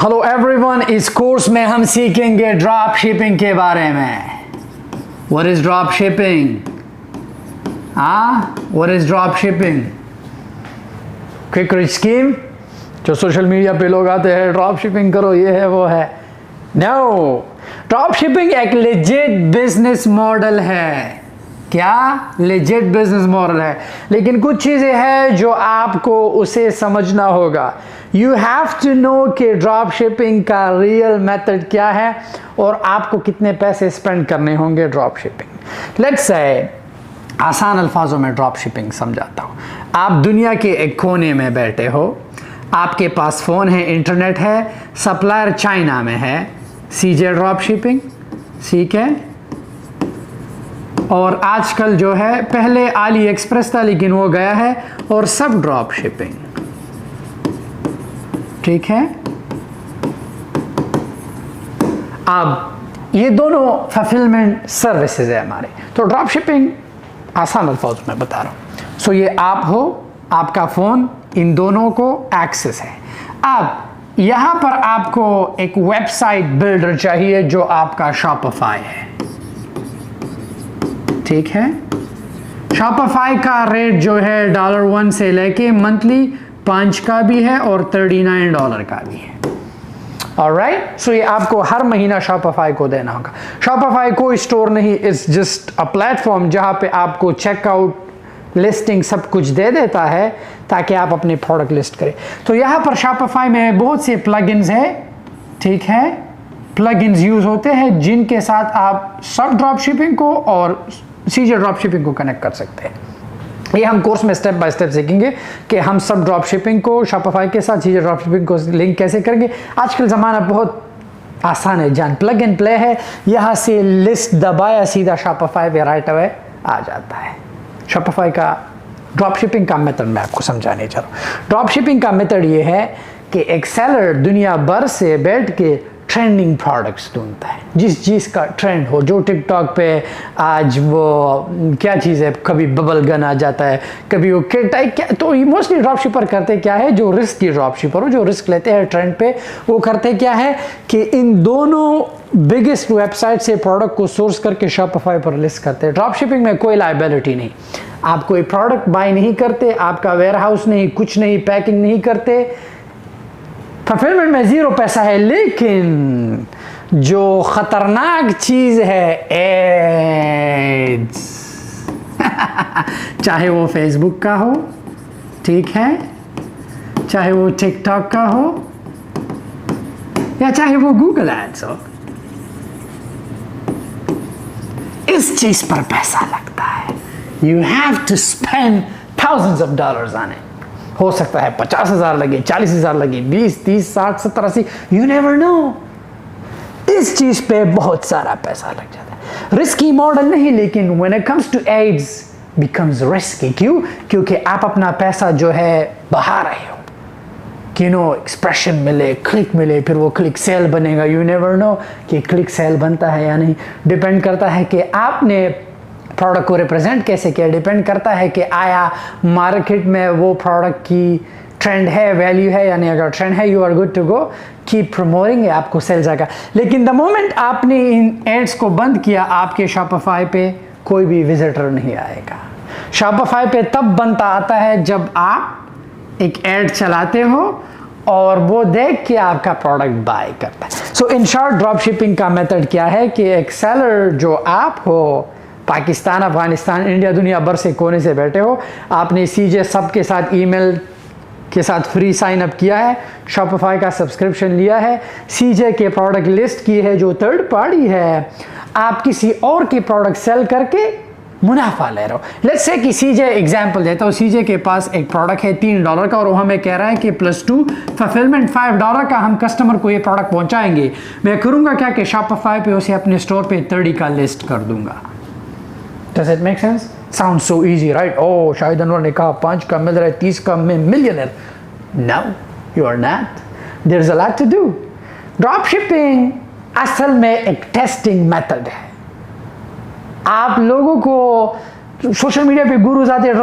Hello everyone, इस course में हम सीखेंगे ड्रॉप शिपिंग के बारे में। What is drop shipping? What is drop shipping? Quick rich scheme जो सोशल मीडिया पे लोग आते हैं, ड्रॉप शिपिंग करो, ये है वो है। नो, ड्रॉप शिपिंग एक लेजिट बिजनेस मॉडल है। क्या? लेजिट बिजनेस मॉडल है, लेकिन कुछ चीजें हैं जो आपको उसे समझना होगा। यू हैव टू नो कि ड्रॉप शिपिंग का रियल मेथड क्या है और आपको कितने पैसे स्पेंड करने होंगे ड्रॉप शिपिंग। लेट्स से आसान अल्फाजों में ड्रॉप शिपिंग समझाता हूँ। आप दुनिया के एक कोने में बैठे हो, आपके पास फ़ोन है, इंटरनेट है, सप्लायर चाइना में है, सीजे ड्रॉप शिपिंग, ठीक है। और आजकल जो है, पहले आली एक्सप्रेस था लेकिन वो गया है, और सब ड्रॉप शिपिंग, ठीक है। अब ये दोनों फुलफिलमेंट सर्विसेज है हमारे। तो ड्रॉप शिपिंग आसान अल्फाज में बता रहा हूं। सो ये आप हो, आपका फोन, इन दोनों को एक्सेस है। अब यहां पर आपको एक वेबसाइट बिल्डर चाहिए जो आपका शॉपिफाई है, ठीक है। शॉपिफाई का रेट जो है $1 से लेके मंथली 5 का भी है और $39 का भी है। ऑलराइट, सो ये आपको हर महीना शॉपिफाई को देना होगा। शॉपिफाई कोई स्टोर नहीं, इट्स जस्ट अ प्लेटफॉर्म जहां पे आपको चेकआउट, लिस्टिंग सब कुछ दे देता है ताकि आप अपने प्रोडक्ट लिस्ट करें। तो यहाँ पर शॉपिफाई में बहुत से प्लगइन्स है, ठीक है। प्लगइन्स यूज होते हैं जिनके साथ आप सब ड्रॉप शिपिंग को और सीजे ड्रॉप शिपिंग को कनेक्ट कर सकते हैं। ये हम कोर्स में स्टेप बाय स्टेप सीखेंगे कि हम सब ड्रॉप शिपिंग को शॉपिफाई के साथ सीजे ड्रॉप शिपिंग को लिंक कैसे करेंगे। आजकल ज़माना बहुत आसान है, जान प्लग एंड प्ले है। यहाँ से लिस्ट दबाया, सीधा शॉपिफाई पे राइट अवे आ जाता है। शॉपिफाई का ड्रॉप शिपिंग का मेथड मैं आपको समझाने जा रहा हूँ। ड्रॉप शिपिंग का मेथड ये है कि एक सेलर दुनिया भर से बैठ के ट्रेंडिंग प्रोडक्ट्स ढूंढता है, जिस चीज़ का ट्रेंड हो। जो टिकटॉक पे आज वो क्या चीज़ है, कभी बबल गन आ जाता है, कभी वो टाइप क्या। तो ये मोस्टली ड्रॉप शिपर करते क्या है, जो रिस्क की ड्रॉप शिपर हो, जो रिस्क लेते हैं ट्रेंड पे, वो करते क्या है कि इन दोनों बिगेस्ट वेबसाइट से प्रोडक्ट को सोर्स करके शॉपिफाई पर लिस्ट करते हैं। ड्रॉप शिपिंग में कोई लायबिलिटी नहीं, आप कोई प्रोडक्ट बाय नहीं करते, आपका वेयर हाउस नहीं, कुछ नहीं, पैकिंग नहीं करते, फुलफिलमेंट में 0 पैसा है। लेकिन जो खतरनाक चीज है, एड्स चाहे वो फेसबुक का हो, ठीक है, चाहे वो टिकटॉक का हो, या चाहे वो गूगल एड्स हो, इस चीज पर पैसा लगता है। You have to spend thousands of dollars on it। हो सकता है 50,000 लगे, 40,000 लगे, 20, 30, 60, 70, 80, यू नेवर नो। इस चीज पे बहुत सारा पैसा लग जाता है। रिस्की मॉडल नहीं, लेकिन when it comes to ads becomes risky. क्यों? क्योंकि आप अपना पैसा जो है बहा रहे हो कि एक्सप्रेशन मिले, क्लिक मिले, फिर वो क्लिक सेल बनेगा। यू नेवर नो कि क्लिक सेल बनता है या नहीं। डिपेंड करता है कि आपने प्रोडक्ट को रिप्रेजेंट कैसे किया, डिपेंड करता है कि आया मार्केट में वो प्रोडक्ट की ट्रेंड है, वैल्यू है या नहीं। अगर ट्रेंड है, you are good to go, keep promoting, आपको सेल जाएगा। लेकिन द मोमेंट आपने इन एड्स को बंद किया, आपके शॉपिफाई पे कोई भी विजिटर नहीं आएगा। शॉपिफाई पे तब बनता आता है जब आप एक एड चलाते हो और वो देख के आपका प्रोडक्ट बाय करता है। सो इन शॉर्ट, ड्रॉप शिपिंग का मेथड क्या है कि एक सेलर जो आप हो, पाकिस्तान, अफगानिस्तान, इंडिया, दुनिया भर से कोने से बैठे हो, आपने सीजे सब के साथ ईमेल के साथ फ्री साइन अप किया है, शॉपिफाई का सब्सक्रिप्शन लिया है, सीजे के प्रोडक्ट लिस्ट की है जो थर्ड पार्टी है, आप किसी और के प्रोडक्ट सेल करके मुनाफा ले रहे हो। लेट्स से कि सीजे एग्जांपल देता हूँ, सीजे के पास एक प्रोडक्ट है $3 का और वो हमें कह रहा है कि +2 फुलफिलमेंट $5 का हम कस्टमर को ये प्रोडक्ट पहुंचाएंगे। मैं करूँगा क्या कि शॉपिफाई पे उसे अपने स्टोर पे 30 का लिस्ट कर दूंगा। Does it make sense? Sounds so easy, right? Oh, Shahid Anwar ने कहा 5 का मिल रहा है, 30 का में millionaire. No, you are not. There's a lot to do. Drop shipping असल में एक टेस्टिंग मेथड है। आप लोगों को सोशल मीडिया पे गुरुज आते हैं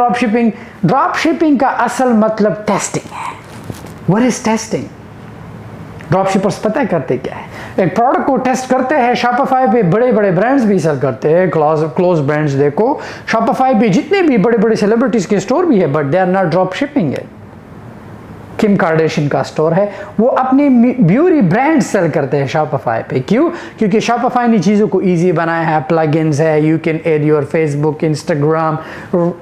ड्रॉप शिपिंग का असल मतलब टेस्टिंग है। What is testing? Drop shippers पता है करते क्या है, एक प्रोडक्ट को टेस्ट करते हैं, शॉपिफाई पे बड़े बड़े ब्रांड्स भी सेल करते हैं, क्लोज ब्रांड्स देखो, शॉपिफाई पे जितने भी बड़े बड़े सेलिब्रिटीज के स्टोर भी है, but they are not drop shipping है। किम कार्डेशियन का स्टोर है, वो अपनी ब्यूटी ब्रांड सेल करते हैं शॉपिफाई पे। क्यों? क्योंकि शॉपिफाई ने चीज़ों को इजी बनाया है, प्लगइन्स है, you can add your Facebook, Instagram,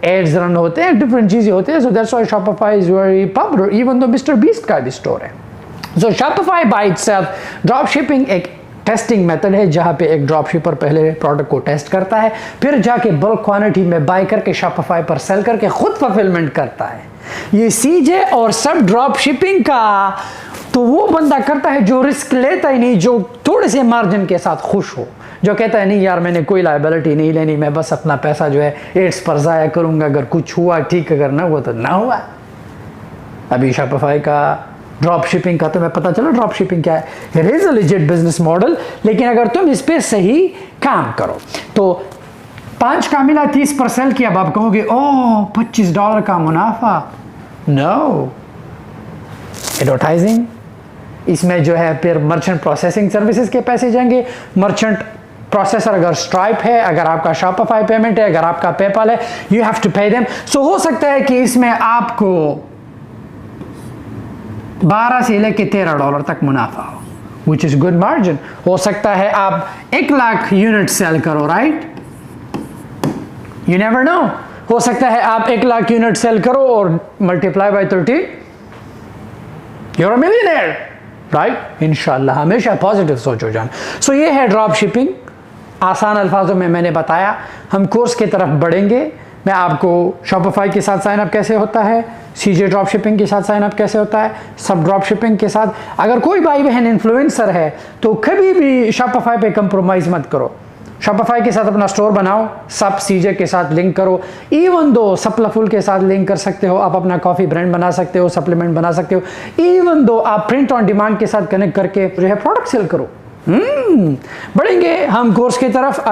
ads run होते हैं, डिफरेंट चीज़ें होते हैं। So that's why Shopify is very popular, even though mister Beast का भी स्टोर है। So Shopify by itself drop shipping एक टेस्टिंग मेथड है, जहां पे एक ड्रॉप शिपर पहले प्रोडक्ट को टेस्ट करता है, फिर जाके बल्क क्वांटिटी में बाय करके शॉपिफाई पर सेल करके खुद फुलफिलमेंट करता है। ये सीजे और सब ड्रॉप शिपिंग का तो वो बंदा करता है जो रिस्क लेता ही नहीं, जो थोड़े से मार्जिन के साथ खुश हो, जो कहता है नहीं यार मैंने कोई लायबिलिटी नहीं लेनी, मैं बस अपना पैसा जो है एड्स पर ज़ाया करूंगा, अगर कुछ हुआ ठीक, अगर ना हुआ तो ना हुआ। अभी शॉपिफाई का ड्रॉप शिपिंग का तुम्हें पता चला ड्रॉप शिपिंग क्या है, it is a legit business model, लेकिन अगर तुम इस पे सही काम करो तो 5 का मिला 30 पर सेल किया, अब आप कहोगे ओह $25 का मुनाफा। नो, एडवर्टाइजिंग, इसमें जो है फिर मर्चेंट प्रोसेसिंग सर्विसेज के पैसे जाएंगे। मर्चेंट प्रोसेसर अगर स्ट्राइप है, अगर आपका शॉपिफाई पेमेंट है, अगर आपका पेपाल है, you have to pay them. So हो सकता है कि इसमें आपको 12 से लेके $13 तक मुनाफा हो, विच इज गुड मार्जिन। हो सकता है आप 1 लाख यूनिट सेल करो, राइट, यू नेवर नो। हो सकता है आप 1 लाख यूनिट सेल करो और multiply by 30, you're a millionaire, right. इंशाल्लाह हमेशा पॉजिटिव सोचो जान। सो ये है ड्रॉप शिपिंग, आसान अल्फाजों में मैंने बताया। हम कोर्स की तरफ बढ़ेंगे, मैं आपको शॉपिफाई के साथ साइन अप कैसे होता है, सीजे ड्रॉप शिपिंग के साथ साइन अप कैसे होता है, सब ड्रॉप शिपिंग के साथ। अगर कोई भाई बहन इन्फ्लुएंसर है तो कभी भी शॉपिफाई पे कंप्रोमाइज मत करो, शॉपिफाई के साथ अपना स्टोर बनाओ, सब सीजे के साथ लिंक करो, इवन दो सप्लाफुल के साथ लिंक कर सकते हो, आप अपना कॉफी ब्रांड बना सकते हो, सप्लीमेंट बना सकते हो, इवन दो आप प्रिंट ऑन डिमांड के साथ कनेक्ट करके जो है प्रोडक्ट सेल करो। बढ़ेंगे हम कोर्स की तरफ।